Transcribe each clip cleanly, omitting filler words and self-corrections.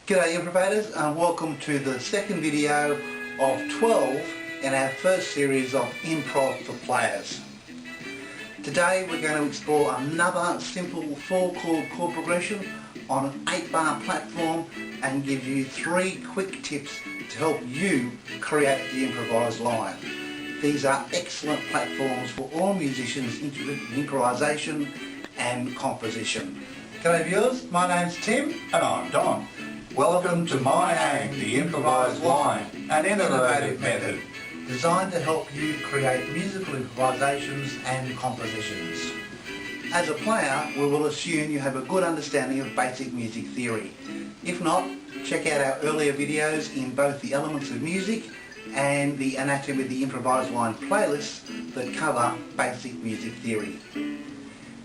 G'day improvisers, and welcome to the second video of 12 in our first series of Improv for Players. Today we're going to explore another simple 4-chord chord progression on an 8-bar platform and give you 3 quick tips to help you create the improvised line. These are excellent platforms for all musicians interested in improvisation and composition. G'day viewers, my name's Tim and I'm Don. Welcome to miAim, the improvised line, an innovative method designed to help you create musical improvisations and compositions. As a player, we will assume you have a good understanding of basic music theory. If not, check out our earlier videos in both the Elements of Music and the Anatomy of the Improvised Line playlists that cover basic music theory.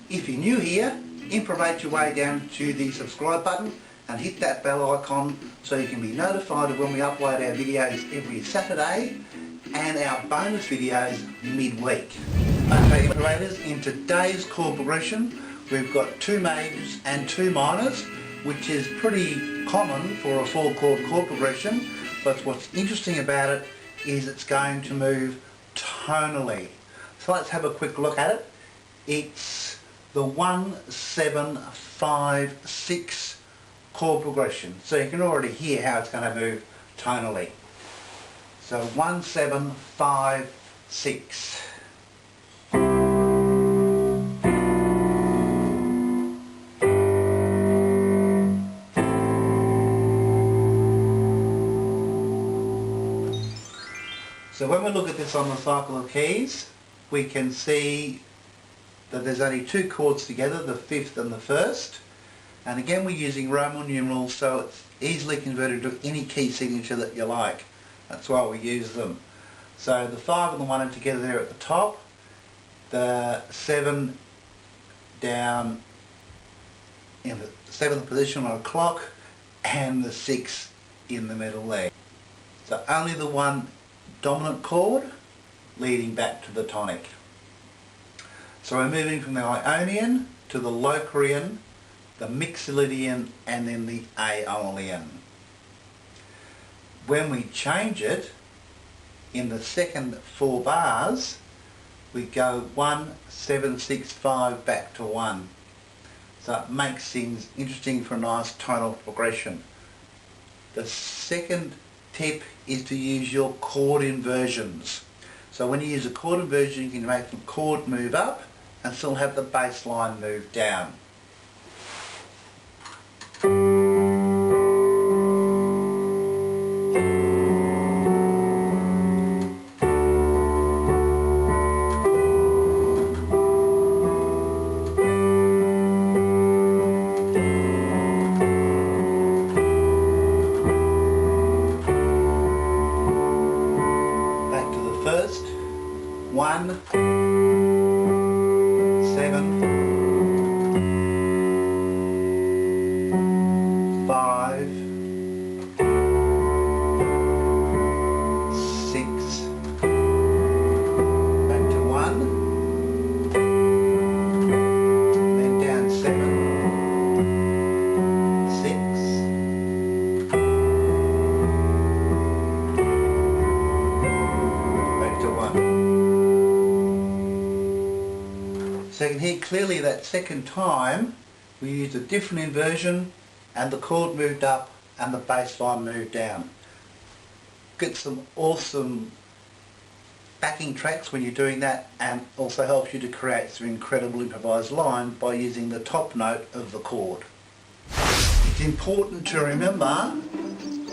If you're new here, improvise your way down to the subscribe button and hit that bell icon so you can be notified of when we upload our videos every Saturday and our bonus videos midweek. Okay improvisers, in today's chord progression we've got 2 majors and 2 minors, which is pretty common for a 4-chord chord progression, but what's interesting about it is it's going to move tonally. So let's have a quick look at it. It's the 1-7-5-6 chord progression, so you can already hear how it's going to move tonally. So 1-7-5-6. So when we look at this on the cycle of keys, we can see that there's only 2 chords together, the 5th and the 1st. And again we're using Roman numerals, so it's easily converted to any key signature that you like. That's why we use them. So the 5 and the 1 are together there at the top, the 7 down in the 7th position on a clock, and the 6 in the middle there. So only the 1 dominant chord leading back to the tonic. So we're moving from the Ionian to the Locrian, the Mixolydian, and then the Aeolian. When we change it, in the second 4 bars, we go 1-7-6-5 back to 1. So it makes things interesting for a nice tonal progression. The second tip is to use your chord inversions. So when you use a chord inversion, you can make the chord move up and still have the bass line move down. Back to the first. 1, 7, 5, 6, back to 1, then down 7, 6, back to 1. So you can hear clearly that second time we used a different inversion and the chord moved up and the bass line moved down. Get some awesome backing tracks when you're doing that, and also helps you to create some incredible improvised line by using the top note of the chord. It's important to remember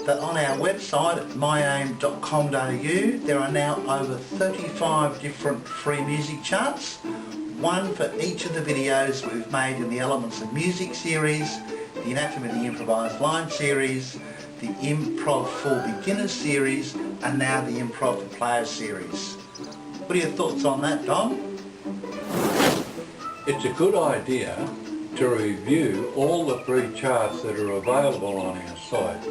that on our website at miaim.com.au there are now over 35 different free music charts, one for each of the videos we've made in the Elements of Music series, the Anatomy of the Improvised Line series, the Improv for Beginners series, and now the Improv for Players series. What are your thoughts on that, Don? It's a good idea to review all the free charts that are available on our site.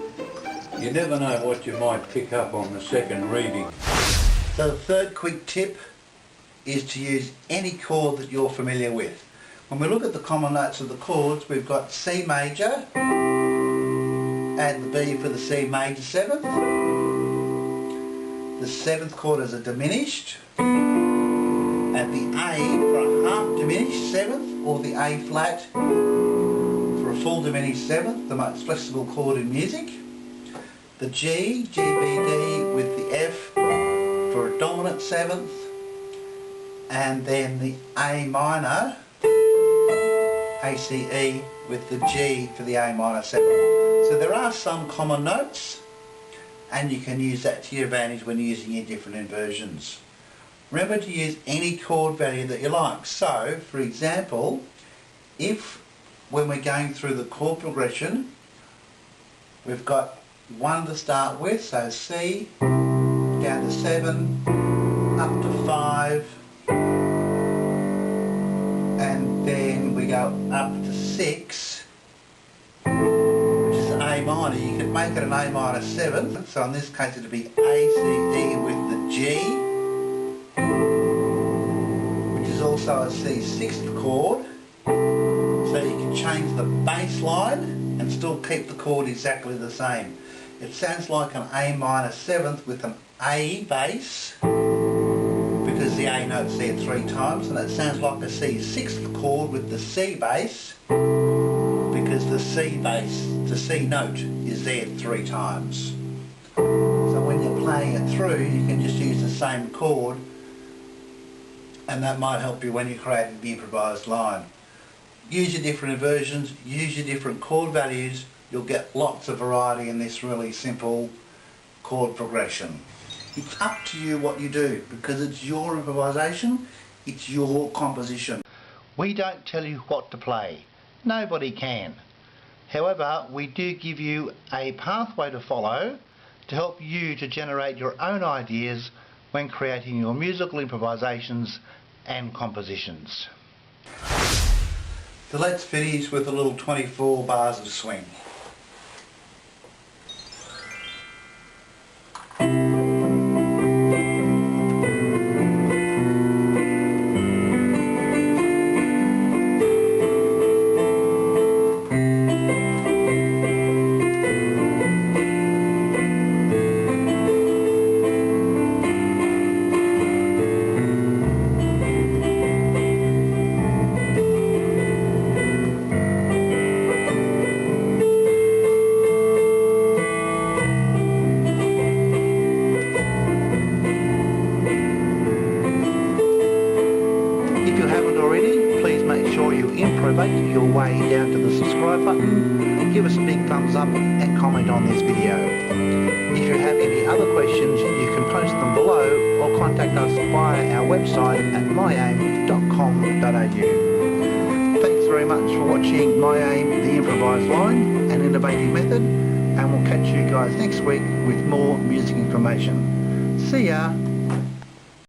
You never know what you might pick up on the second reading. So the third quick tip is to use any chord that you're familiar with. When we look at the common notes of the chords, we've got C major Add the B for the C major 7th. The 7th chord is a diminished. Add the A for a half diminished 7th, or the A flat for a full diminished 7th, the most flexible chord in music. The G, G, B, D with the F for a dominant 7th, and then the A minor, ACE with the G for the A minor 7th. So there are some common notes, and you can use that to your advantage when using your different inversions. Remember to use any chord value that you like. So, for example, if when we're going through the chord progression, we've got 1 to start with, so C, down to 7, up to 5, and then we go up to 6, which is an A minor. You could make it an A minor 7, so in this case it would be A, C, E with the G, which is also a C 6th chord, so you can change the bass line and still keep the chord exactly the same. It sounds like an A minor 7th with an A bass, because the A note's there 3 times, and it sounds like a C 6th chord with the C bass, because the C bass, the C note, is there 3 times. So when you're playing it through, you can just use the same chord, and that might help you when you're creating the improvised line. Use your different inversions, use your different chord values, you'll get lots of variety in this really simple chord progression. It's up to you what you do, because it's your improvisation, it's your composition. We don't tell you what to play. Nobody can. However, we do give you a pathway to follow to help you to generate your own ideas when creating your musical improvisations and compositions. So let's finish with a little 24 bars of swing. Improv your way down to the subscribe button, give us a big thumbs up and comment on this video. If you have any other questions, you can post them below or contact us via our website at miAim.com.au. Thanks very much for watching miAim, the improvised line, an innovative method, and we'll catch you guys next week with more music information. See ya!